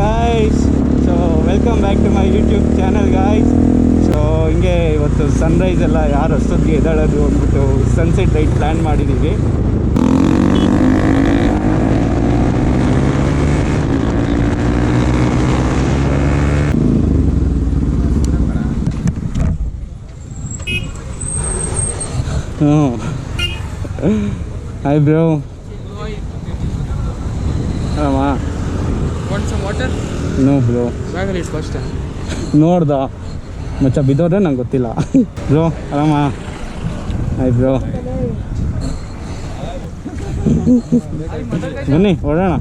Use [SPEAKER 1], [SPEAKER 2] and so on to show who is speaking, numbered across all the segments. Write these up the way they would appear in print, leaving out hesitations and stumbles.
[SPEAKER 1] guys, so welcome back to my YouTube channel guys. So ಹಿಂಗೆ ಇವತ್ತು Sunrise ಎಲ್ಲ ಯಾರು ಅಷ್ಟೊತ್ತಿಗೆ ಎದ್ದೇಳೋದು ಅಂದ್ಬಿಟ್ಟು ಸನ್ಸೆಟ್ ರೈಡ್ ಪ್ಲ್ಯಾನ್ ಮಾಡಿದ್ದೀವಿ. Hi bro. Arama.
[SPEAKER 2] Want some water?
[SPEAKER 1] No bro.
[SPEAKER 2] Where is first time?
[SPEAKER 1] ನೋಡ್ದ ಮಚ್ಚ ಬಿದ್ದೋದ್ರೆ ನಂಗೆ ಗೊತ್ತಿಲ್ಲ. ಬ್ರೋ ಆರಾಮ? Hi bro. ಬನ್ನಿ ಹೊರಡೋಣ.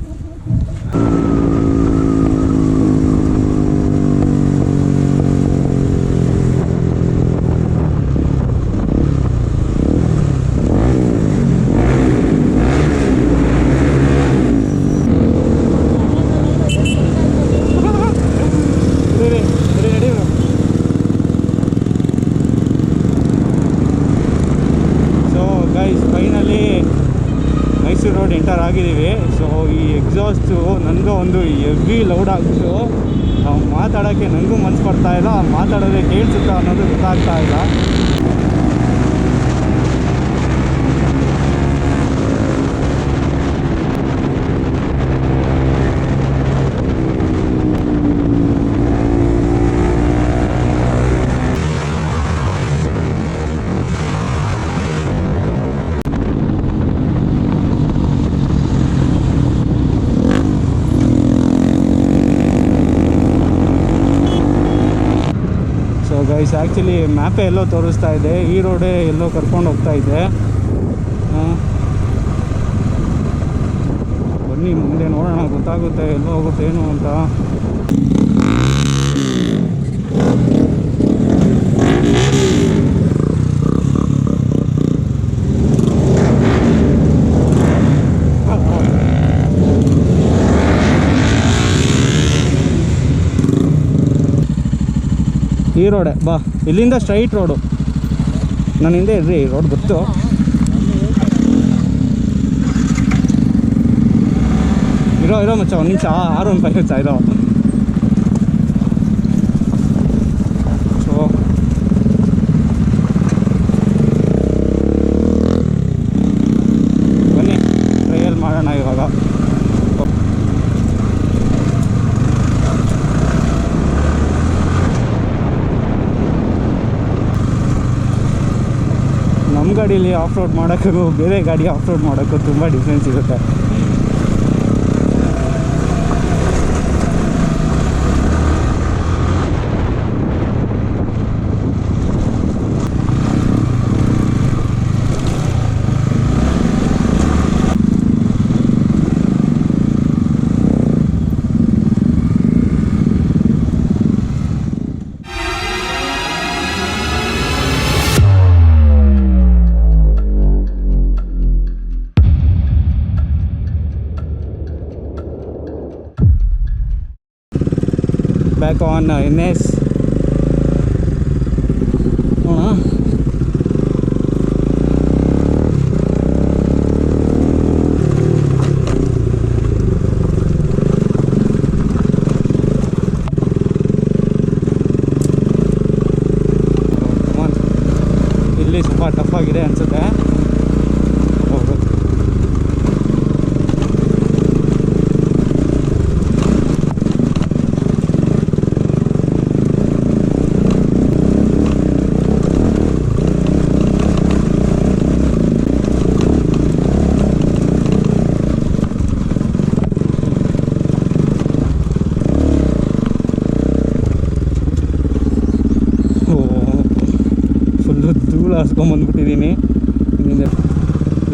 [SPEAKER 1] ಫೈನಲಿ ಮೈಸೂರು ರೋಡ್ ಎಂಟರ್ ಆಗಿದ್ದೀವಿ. ಸೊ ಈ ಎಕ್ಸಾಸ್ಟು ನನಗೂ ಒಂದು ಹೆವಿ ಲೌಡ್ ಆಗಿಬಿಟ್ಟು ನಾವು ಮಾತಾಡೋಕ್ಕೆ ನನಗೂ ಮನಸ್ಸು ಬರ್ತಾಯಿಲ್ಲ, ಮಾತಾಡೋದೇ ಕೇಳಿಸುತ್ತಾ ಅನ್ನೋದು ಗೊತ್ತಾಗ್ತಾ ಇಲ್ಲ. ಗೈಸ್ ಆ್ಯಕ್ಚುಲಿ ಮ್ಯಾಪೇ ಎಲ್ಲೋ ತೋರಿಸ್ತಾ ಇದೆ, ಈ ರೋಡೇ ಎಲ್ಲೋ ಕರ್ಕೊಂಡು ಹೋಗ್ತಾ ಇದೆ. ಬನ್ನಿ ಮುಂದೆ ನೋಡೋಣ, ಗೊತ್ತಾಗುತ್ತೆ ಎಲ್ಲೋ ಹೋಗುತ್ತೆ ಏನು ಅಂತ. ಈ ರೋಡೆ ಬಾ, ಇಲ್ಲಿಂದ ಸ್ಟ್ರೈಟ್ ರೋಡು. ನನ್ನ ಹಿಂದೆ ಇರ್ರಿ, ರೋಡ್ ಗೊತ್ತು. ಇರೋ ಮಚ್ಚ, ಒಂದು ನಿಮಿಷ, 6-1 ನಿಮಿಷ ಇರೋ. ಸೊ ಬನ್ನಿ ಟ್ರಯಲ್ ಮಾಡೋಣ ಇವಾಗ. ನಮ್ಮ ಗಾಡೀಲಿ ಆಫ್ ರೋಡ್ ಮಾಡೋಕ್ಕೂ ಬೇರೆ ಗಾಡಿ ಆಫ್ ರೋಡ್ ಮಾಡೋಕ್ಕೂ ತುಂಬ ಡಿಫ್ರೆನ್ಸ್ ಇರುತ್ತೆ. Back on NS. ಇಲ್ಲಿ ಸ್ವಲ್ಪ ಟಫ್ ಆಗಿದೆ ಅನ್ಸುತ್ತೆ. ಧೂಳು ಹಾಸ್ಕೊಂಬಂದ್ಬಿಟ್ಟಿದ್ದೀನಿ.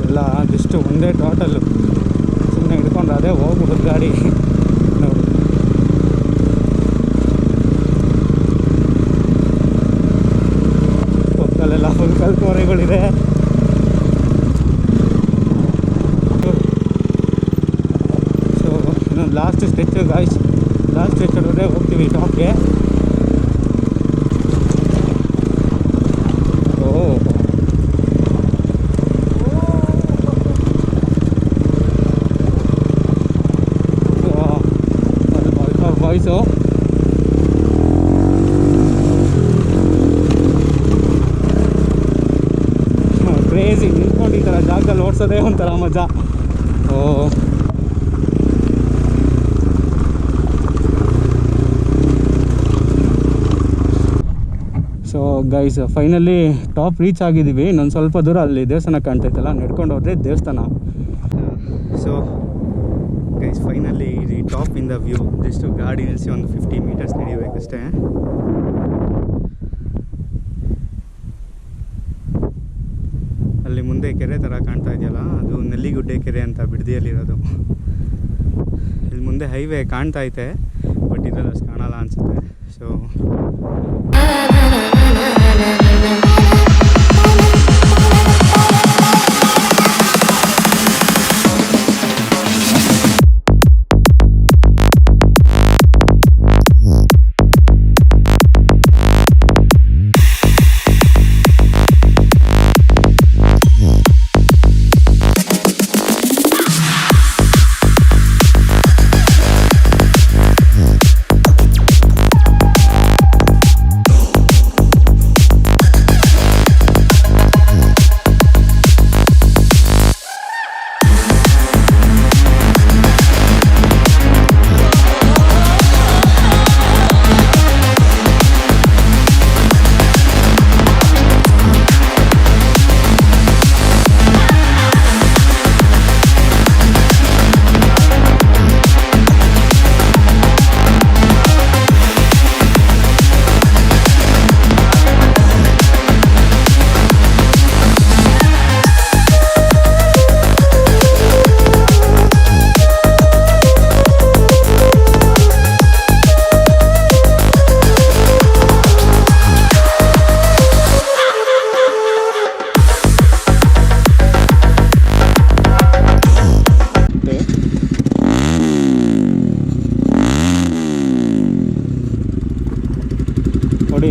[SPEAKER 1] ಎಲ್ಲ ಜಸ್ಟ್ ಒಂದೇ ಟೋಟಲ್ಲು ಸುಮ್ಮನೆ ಹಿಡ್ಕೊಂಡ್ರೆ ಅದೇ ಹೋಗ್ಬಿಡೋದು ಗಾಡಿ. ನೋಡಿ ಪಕ್ಕದಲ್ಲೆಲ್ಲ ಫುಲ್ ಕಲ್ಕೋರೆಗಳಿದೆ. ಸೊ ಇನ್ನೊಂದು ಲಾಸ್ಟ್ ಸ್ಟೆಚ್ಚು ಗಾಯ್ಸ್, ಲಾಸ್ಟ್ ಸ್ಟೆಚ್ ಹೊರಗಡೆ ಹೋಗ್ತೀವಿ ಟಾಪ್ಗೆ. ವಾಯ್ಸು. ಕ್ರೇಜಿ. ನಿಂತ್ಕೊಂಡು ಈ ಥರ ಜಾಗದಲ್ಲಿ ಓಡಿಸೋದೇ ಒಂಥರ ಮಜಾ. So guys, finally top reach ಆಗಿದ್ದೀವಿ. ಇನ್ನೊಂದು ಸ್ವಲ್ಪ ದೂರ ಅಲ್ಲಿ ದೇವಸ್ಥಾನ ಕಾಣ್ತೈತಲ್ಲ, ನಡ್ಕೊಂಡು ಹೋದರೆ ದೇವಸ್ಥಾನ. ಸೊ ಗೈಸ್, ಫೈನಲಿ ಈ ಟಾಪಿಂದ ವ್ಯೂ. ಜಸ್ಟ್ ಗಾಡಿ ನಿಲ್ಲಿಸಿ ಒಂದು 50 ಮೀಟರ್ಸ್ ನಡೀಬೇಕಷ್ಟೇ. ಅಲ್ಲಿ ಮುಂದೆ ಕೆರೆ ಥರ ಕಾಣ್ತಾ ಇದೆಯಲ್ಲ, ಅದು ನೆಲ್ಲಿಗುಡ್ಡೆ ಕೆರೆ ಅಂತ ಬಿಡದಿಯಲ್ಲಿರೋದು. ಇಲ್ಲಿ ಮುಂದೆ ಹೈವೇ ಕಾಣ್ತಾ ಐತೆ, ಬಟ್ ಇದರಲ್ಲಿ ಅಷ್ಟು ಕಾಣಲ್ಲ ಅನಿಸುತ್ತೆ. ಸೊ ನೋಡಿ,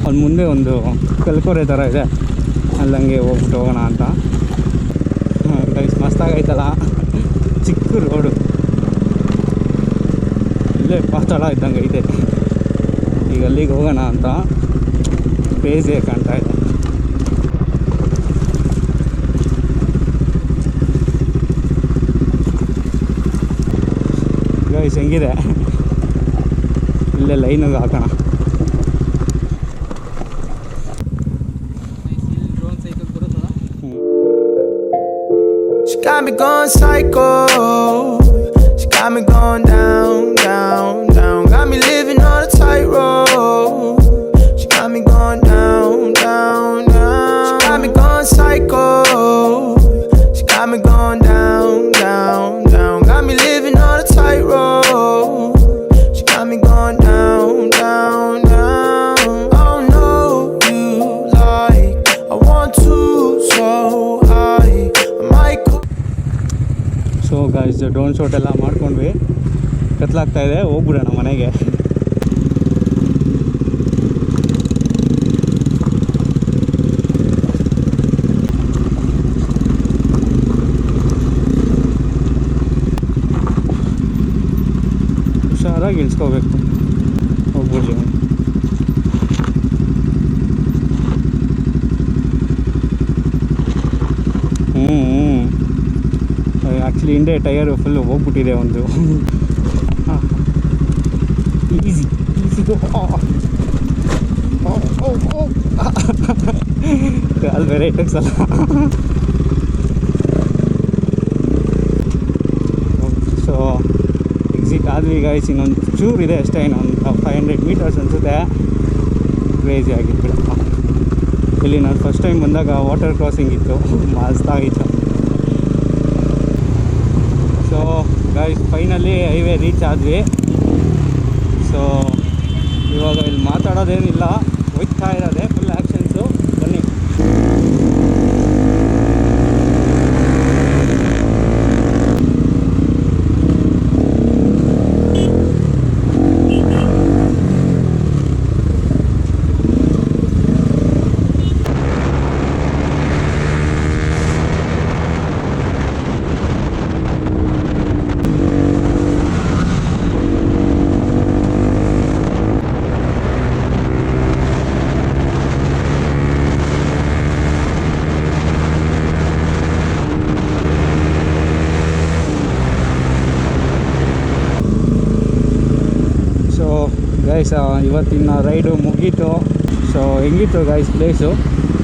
[SPEAKER 1] ಅಲ್ಲಿ ಮುಂದೆ ಒಂದು ಕಲ್ಕೊರೆ ಥರ ಇದೆ, ಅಲ್ಲಂಗೆ ಹೋಗ್ಬಿಟ್ಟು ಹೋಗೋಣ ಅಂತ. ಗೈಸ್, ಮಸ್ತಾಗೈತಲ್ಲ, ಚಿಕ್ಕ ರೋಡು, ಇಲ್ಲೇ ಪಾತಾಳ ಇದ್ದಂಗೆ ಐತೆ. ಈಗ ಅಲ್ಲಿಗೆ ಹೋಗೋಣ ಅಂತ ಕ್ರೇಜಿ ಕಾಣ್ತಾ ಇದೆ. ಗೈಸ್, ಹೆಂಗಿದೆ ಇಲ್ಲೇ ಲೈನಿಗೆ ಹಾಕೋಣ.
[SPEAKER 3] She got me going psycho. She got me going down, down, down. Got me living on a tightrope. She got me going down, down, down. She got me going psycho. She got me going down, down, down. Got me living on a tightrope. She got me going down, down, down. Oh no, you like I want to so high. I might go.
[SPEAKER 1] So guys, drone shot ಎಲ್ಲ ಮಾಡ್ಕೊಂಡ್ವಿ. ಕತ್ಲಾಗ್ತಾ ಇದೆ, ಹೋಗ್ಬಿಡೋಣ ಮನೆಗೆ. ಹುಷಾರಾಗಿ ಇಳಿಸ್ಕೋಬೇಕು, ಹೋಗ್ಬಿಡ್ರಿ. Actually ಹಿಂದೆ tyre full ಹೋಗ್ಬಿಟ್ಟಿದೆ ಒಂದು. Easy ಅಲ್ಲಿ ಬೇರೆ ಇಟ್ಟಕ್ಸಲ್ಲ. ಸೊ ಎಕ್ಸಿಟ್ ಆದ್ವಿ ಗೈಸ್. ಇನ್ನೊಂದು ಚೂರು ಇದೆ ಅಷ್ಟೇ, ಇನ್ನೊಂದು 500 ಮೀಟರ್ಸ್ ಅನಿಸುತ್ತೆ. ಕ್ರೇಜಿ ಆಗಿತ್ತು. ಇಲ್ಲಿ ನಾನು ಫಸ್ಟ್ ಟೈಮ್ ಬಂದಾಗ ವಾಟರ್ ಕ್ರಾಸಿಂಗ್ ಇತ್ತು, ಮಸ್ತಾಗಿತ್ತು. So guys, finally highway reach ಆದ್ವಿ. ಸೊ ಇವಾಗ ಇಲ್ಲಿ ಮಾತಾಡೋದೇನಿಲ್ಲ, ಹೋಗ್ತಾ ಇರೋದೆ ಫುಲ್ ಆ್ಯಕ್ಷನ್ಸು. ಬನ್ನಿ. ಗೈಸ್ ಇವತ್ತಿನ ರೈಡು ಮುಗೀತು. ಸೊ ಹೆಂಗಿತ್ತು ಗೈಸ್ ಪ್ಲೇಸು?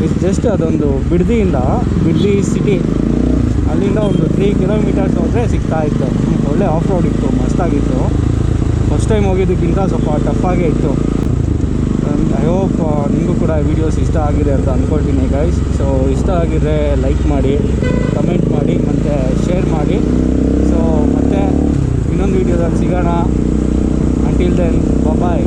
[SPEAKER 1] ಇಟ್ಸ್ ಜಸ್ಟ್ ಅದೊಂದು ಬಿಡ್ದಿ ಸಿಟಿ, ಅಲ್ಲಿಂದ ಒಂದು 3 ಕಿಲೋಮೀಟರ್ಸ್ ಹೋದರೆ ಸಿಗ್ತಾ ಇತ್ತು. ಒಳ್ಳೆ ಆಫ್ ರೋಡ್ ಇತ್ತು, ಮಸ್ತಾಗಿತ್ತು. ಫಸ್ಟ್ ಟೈಮ್ ಹೋಗಿದ್ದಕ್ಕಿಂತ ಸ್ವಲ್ಪ ಟಫಾಗೇ ಇತ್ತು. ಐ ಹೋಪ್ ನಿಮಗೂ ಕೂಡ ವೀಡಿಯೋಸ್ ಇಷ್ಟ ಆಗಿದೆ ಅಂತ ಅಂದ್ಕೊಳ್ತೀನಿ ಗೈಸ್. ಸೊ ಇಷ್ಟ ಆಗಿದ್ರೆ ಲೈಕ್ ಮಾಡಿ, ಕಮೆಂಟ್ ಮಾಡಿ ಮತ್ತು ಶೇರ್ ಮಾಡಿ. ಸೊ ಮತ್ತೆ ಇನ್ನೊಂದು ವೀಡಿಯೋದಲ್ಲಿ ಸಿಗೋಣ. ಅಂಟಿಲ್ ದೆನ್ ಬಾಯ್.